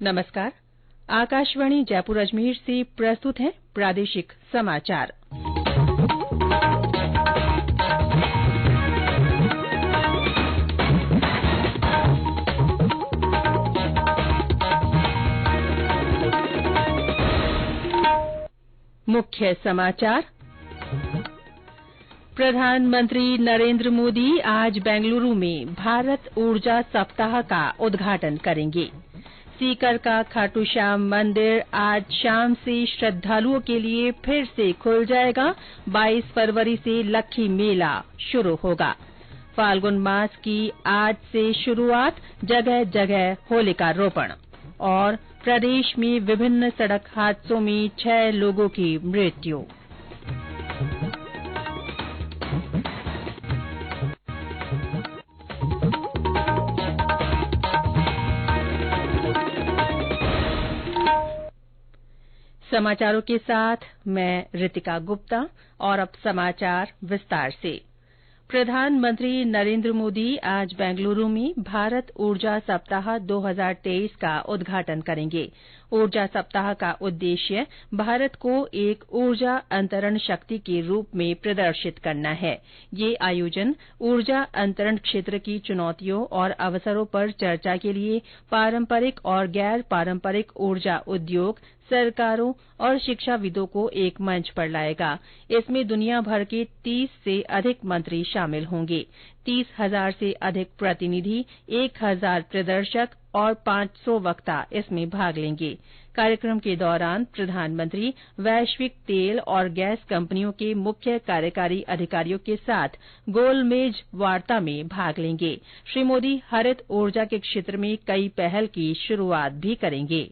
नमस्कार। आकाशवाणी जयपुर अजमेर से प्रस्तुत है प्रादेशिक समाचार। मुख्य समाचार। प्रधानमंत्री नरेंद्र मोदी आज बेंगलुरु में भारत ऊर्जा सप्ताह का उद्घाटन करेंगे। सीकर का खाटू श्याम मंदिर आज शाम से श्रद्धालुओं के लिए फिर से खुल जाएगा। 22 फरवरी से लक्खी मेला शुरू होगा। फाल्गुन मास की आज से शुरुआत, जगह जगह होलिकारोपण। और प्रदेश में विभिन्न सड़क हादसों में 6 लोगों की मृत्यु। समाचारों के साथ मैं रितिका गुप्ता। और अब समाचार विस्तार से। प्रधानमंत्री नरेंद्र मोदी आज बेंगलुरु में भारत ऊर्जा सप्ताह 2023 का उद्घाटन करेंगे। ऊर्जा सप्ताह का उद्देश्य भारत को एक ऊर्जा अंतरण शक्ति के रूप में प्रदर्शित करना है। ये आयोजन ऊर्जा अंतरण क्षेत्र की चुनौतियों और अवसरों पर चर्चा के लिए पारंपरिक और गैर पारंपरिक ऊर्जा उद्योग, सरकारों और शिक्षाविदों को एक मंच पर लाएगा। इसमें दुनिया भर के 30 से अधिक मंत्री शामिल होंगे। 30,000 से अधिक प्रतिनिधि, 1,000 प्रदर्शक और 500 वक्ता इसमें भाग लेंगे। कार्यक्रम के दौरान प्रधानमंत्री वैश्विक तेल और गैस कंपनियों के मुख्य कार्यकारी अधिकारियों के साथ गोलमेज वार्ता में भाग लेंगे। श्री मोदी हरित ऊर्जा के क्षेत्र में कई पहल की शुरुआत भी करेंगे।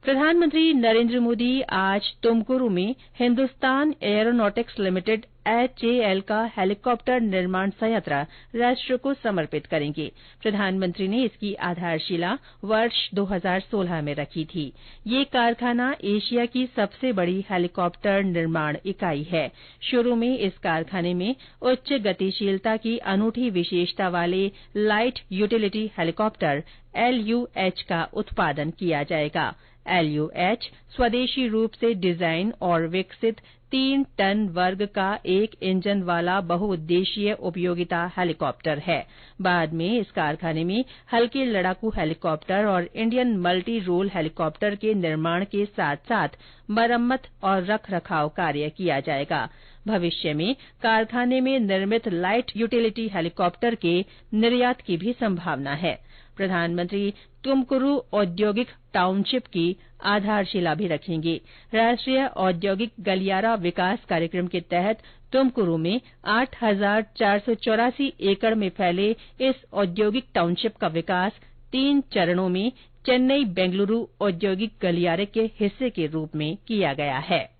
प्रधानमंत्री नरेंद्र मोदी आज तुमकुरू में हिंदुस्तान एयरोनॉटिक्स लिमिटेड HAL का हेलीकॉप्टर निर्माण संयंत्र राष्ट्र को समर्पित करेंगे। प्रधानमंत्री ने इसकी आधारशिला वर्ष 2016 में रखी थी। ये कारखाना एशिया की सबसे बड़ी हेलीकॉप्टर निर्माण इकाई है। शुरू में इस कारखाने में उच्च गतिशीलता की अनूठी विशेषता वाले लाइट यूटिलिटी हेलीकॉप्टर LUH का उत्पादन किया जाएगा। LUH स्वदेशी रूप से डिजाइन और विकसित 3 टन वर्ग का एक इंजन वाला बहुउद्देशीय उपयोगिता हेलीकॉप्टर है। बाद में इस कारखाने में हल्के लड़ाकू हेलीकॉप्टर और इंडियन मल्टी रोल हेलीकॉप्टर के निर्माण के साथ साथ मरम्मत और रखरखाव कार्य किया जाएगा। भविष्य में कारखाने में निर्मित लाइट यूटिलिटी हेलीकॉप्टर के निर्यात की भी संभावना है। प्रधानमंत्री तुमकुरू औद्योगिक टाउनशिप की आधारशिला भी रखेंगे। राष्ट्रीय औद्योगिक गलियारा विकास कार्यक्रम के तहत तुमकुरू में 8,484 एकड़ में फैले इस औद्योगिक टाउनशिप का विकास 3 चरणों में चेन्नई बेंगलुरु औद्योगिक गलियारे के हिस्से के रूप में किया गया है।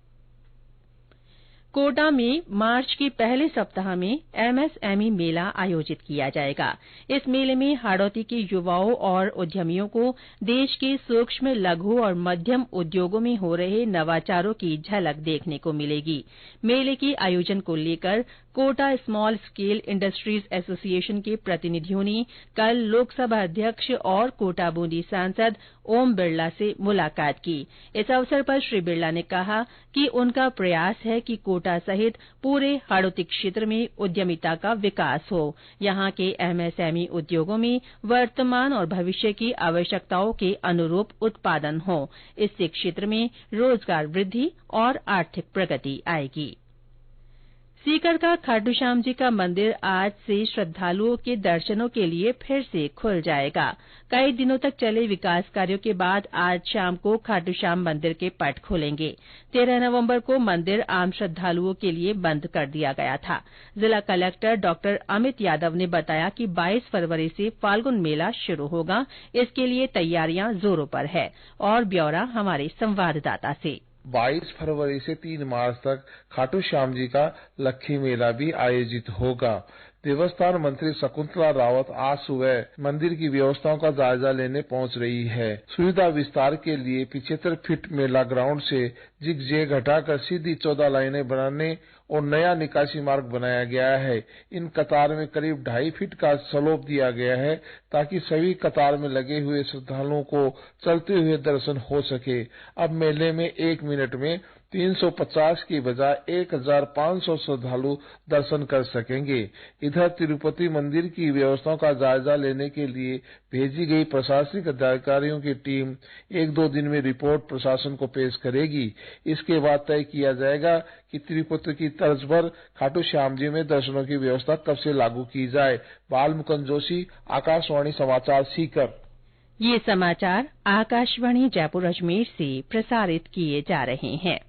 कोटा में मार्च के पहले सप्ताह में MSME मेला आयोजित किया जाएगा। इस मेले में हाड़ौती के युवाओं और उद्यमियों को देश के सूक्ष्म, लघु और मध्यम उद्योगों में हो रहे नवाचारों की झलक देखने को मिलेगी। मेले के आयोजन को लेकर Kota small scale industries association के प्रतिनिधियों ने कल लोकसभा अध्यक्ष और कोटा बूंदी सांसद ओम बिरला से मुलाकात की। इस अवसर पर श्री बिरला ने कहा कि उनका प्रयास है कि कोटा सहित पूरे हाड़ौती क्षेत्र में उद्यमिता का विकास हो। यहाँ के MSME उद्योगों में वर्तमान और भविष्य की आवश्यकताओं के अनुरूप उत्पादन हो। इससे क्षेत्र में रोजगार वृद्धि और आर्थिक प्रगति आएगी। सीकर का खाटू श्याम जी का मंदिर आज से श्रद्धालुओं के दर्शनों के लिए फिर से खुल जाएगा। कई दिनों तक चले विकास कार्यों के बाद आज शाम को खाटू श्याम मंदिर के पट खुलेंगे। 13 नवंबर को मंदिर आम श्रद्धालुओं के लिए बंद कर दिया गया था। जिला कलेक्टर डॉ अमित यादव ने बताया कि 22 फरवरी से फाल्गुन मेला शुरू होगा। इसके लिए तैयारियां जोरों पर है। और ब्यौरा हमारे संवाददाता से। 22 फरवरी से 3 मार्च तक खाटू श्याम जी का लक्खी मेला भी आयोजित होगा। देवस्थान मंत्री शकुंतला रावत आज सुबह मंदिर की व्यवस्थाओं का जायजा लेने पहुंच रही है। सुविधा विस्तार के लिए 75 फीट मेला ग्राउंड से जिगजैग हटाकर सीधी 14 लाइनें बनाने और नया निकासी मार्ग बनाया गया है। इन कतार में करीब 2.5 फीट का स्लोप दिया गया है ताकि सभी कतार में लगे हुए श्रद्धालुओं को चलते हुए दर्शन हो सके। अब मेले में 1 मिनट में 350 की बजाय 1500 श्रद्धालु दर्शन कर सकेंगे। इधर तिरुपति मंदिर की व्यवस्थाओं का जायजा लेने के लिए भेजी गई प्रशासनिक अधिकारियों की टीम 1-2 दिन में रिपोर्ट प्रशासन को पेश करेगी। इसके बाद तय किया जाएगा कि तिरुपति की तर्ज पर खाटू श्याम जी में दर्शनों की व्यवस्था कब से लागू की जाए। बालमुकुंद जोशी, आकाशवाणी समाचार, सीकर। ये समाचार आकाशवाणी जयपुर अजमेर से प्रसारित किए जा रहे हैं।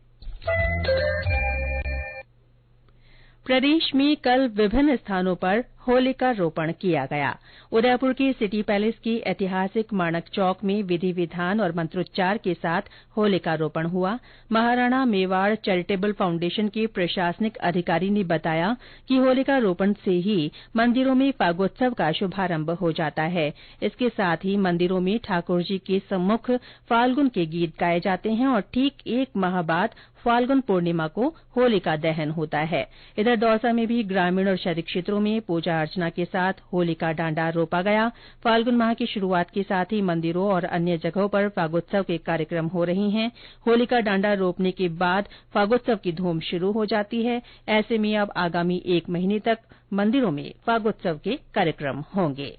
प्रदेश में कल विभिन्न स्थानों पर होलिका रोपण किया गया। उदयपुर के सिटी पैलेस के ऐतिहासिक माणक चौक में विधि विधान और मंत्रोच्चार के साथ होलिका रोपण हुआ। महाराणा मेवाड़ चैरिटेबल फाउंडेशन के प्रशासनिक अधिकारी ने बताया कि होलिका रोपण से ही मंदिरों में फागोत्सव का शुभारंभ हो जाता है। इसके साथ ही मंदिरों में ठाकुर जी के सम्मुख फाल्गुन के गीत गाए जाते हैं और ठीक 1 माह बाद फाल्गुन पूर्णिमा को होलिका दहन होता है। इधर दौसा में भी ग्रामीण और शहरी क्षेत्रों में पूजा अर्चना के साथ होलिका डांडा रोपा गया। फाल्गुन माह की शुरुआत के साथ ही मंदिरों और अन्य जगहों पर फागोत्सव के कार्यक्रम हो रहे हैं। होलिका डांडा रोपने के बाद फागोत्सव की धूम शुरू हो जाती है। ऐसे में अब आगामी 1 महीने तक मंदिरों में फागोत्सव के कार्यक्रम होंगे।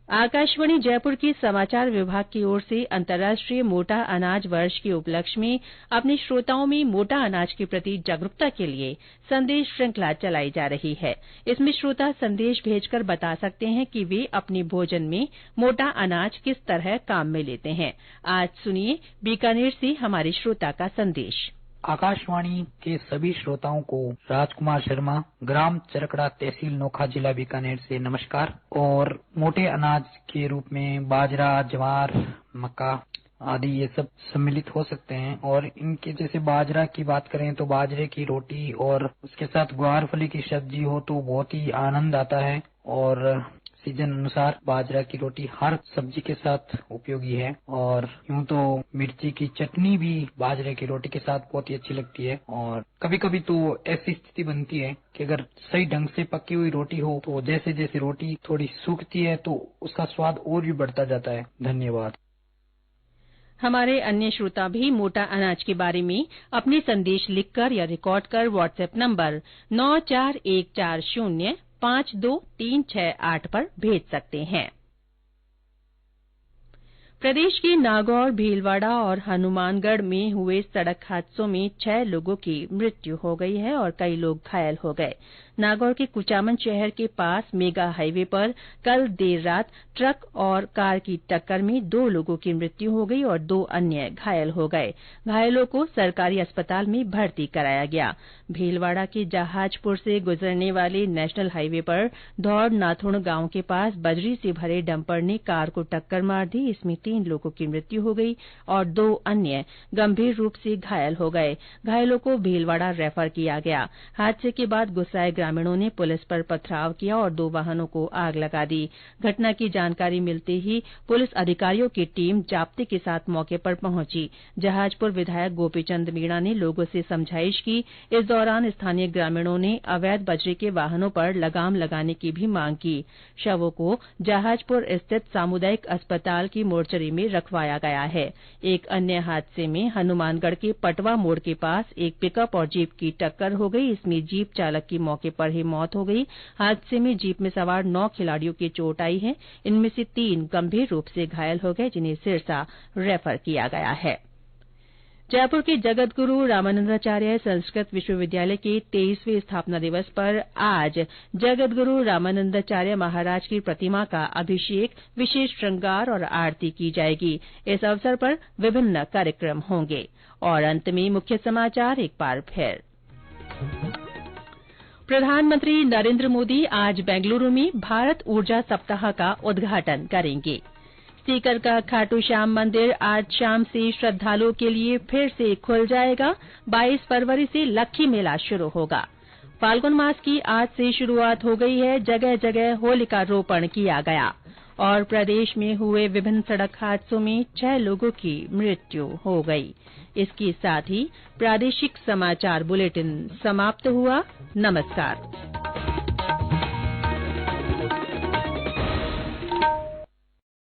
आकाशवाणी जयपुर के समाचार विभाग की ओर से अंतर्राष्ट्रीय मोटा अनाज वर्ष के उपलक्ष्य में अपने श्रोताओं में मोटा अनाज के प्रति जागरूकता के लिए संदेश श्रृंखला चलाई जा रही है। इसमें श्रोता संदेश भेजकर बता सकते हैं कि वे अपने भोजन में मोटा अनाज किस तरह काम में लेते हैं। आज सुनिए बीकानेर से हमारे श्रोता का संदेश। आकाशवाणी के सभी श्रोताओं को राजकुमार शर्मा, ग्राम चरकड़ा, तहसील नोखा, जिला बीकानेर से नमस्कार। और मोटे अनाज के रूप में बाजरा, ज्वार, मक्का आदि ये सब सम्मिलित हो सकते हैं। और इनके जैसे बाजरा की बात करें तो बाजरे की रोटी और उसके साथ ग्वारफली की सब्जी हो तो बहुत ही आनंद आता है। और सीजन अनुसार बाजरा की रोटी हर सब्जी के साथ उपयोगी है। और यूं तो मिर्ची की चटनी भी बाजरे की रोटी के साथ बहुत ही अच्छी लगती है। और कभी कभी तो ऐसी स्थिति बनती है कि अगर सही ढंग से पकी हुई रोटी हो तो जैसे जैसे रोटी थोड़ी सूखती है तो उसका स्वाद और भी बढ़ता जाता है। धन्यवाद। हमारे अन्य श्रोता भी मोटा अनाज के बारे में अपने संदेश लिखकर या रिकॉर्ड कर व्हाट्सएप नंबर 9414052368 पर भेज सकते हैं। प्रदेश के नागौर, भीलवाड़ा और हनुमानगढ़ में हुए सड़क हादसों में 6 लोगों की मृत्यु हो गई है और कई लोग घायल हो गए। नागौर के कुचामन शहर के पास मेगा हाईवे पर कल देर रात ट्रक और कार की टक्कर में 2 लोगों की मृत्यु हो गई और 2 अन्य घायल हो गए। घायलों को सरकारी अस्पताल में भर्ती कराया गया। भीलवाड़ा के जहाजपुर से गुजरने वाले नेशनल हाईवे पर धौड़ नाथुण गांव के पास बजरी से भरे डंपर ने कार को टक्कर मार दी। इसमें 3 लोगों की मृत्यु हो गई और 2 अन्य गंभीर रूप से घायल हो गए। घायलों को भीलवाड़ा रेफर किया गया। हादसे के बाद गुस्साए ग्रामीणों ने पुलिस पर पथराव किया और 2 वाहनों को आग लगा दी। घटना की जानकारी मिलते ही पुलिस अधिकारियों की टीम जाप्ते के साथ मौके पर पहुंची। जहाजपुर विधायक गोपीचंद मीणा ने लोगों से समझाइश की। इस दौरान स्थानीय ग्रामीणों ने अवैध बजरी के वाहनों पर लगाम लगाने की भी मांग की। शवों को जहाजपुर स्थित सामुदायिक अस्पताल की मोर्चरी में रखवाया गया है। एक अन्य हादसे में हनुमानगढ़ के पटवा मोड़ के पास एक पिकअप और जीप की टक्कर हो गई। इसमें जीप चालक की मौके पर ही मौत हो गई। हादसे में जीप में सवार 9 खिलाड़ियों की चोट आई है। इनमें से 3 गंभीर रूप से घायल हो गए, जिन्हें सिरसा रेफर किया गया है। जयपुर के जगतगुरु रामानंदाचार्य संस्कृत विश्वविद्यालय के 23वें स्थापना दिवस पर आज जगतगुरु रामानंदाचार्य महाराज की प्रतिमा का अभिषेक, विशेष श्रृंगार और आरती की जाएगी। इस अवसर पर विभिन्न कार्यक्रम होंगे। और अंत में मुख्य समाचार एक बार फिर। प्रधानमंत्री नरेंद्र मोदी आज बेंगलुरु में भारत ऊर्जा सप्ताह का उद्घाटन करेंगे। सीकर का खाटू श्याम मंदिर आज शाम से श्रद्धालुओं के लिए फिर से खुल जाएगा। 22 फरवरी से लक्खी मेला शुरू होगा। फाल्गुन मास की आज से शुरुआत हो गई है। जगह जगह होलिका रोपण किया गया और प्रदेश में हुए विभिन्न सड़क हादसों में 6 लोगों की मृत्यु हो गई। इसके साथ ही प्रादेशिक समाचार बुलेटिन समाप्त हुआ। नमस्कार।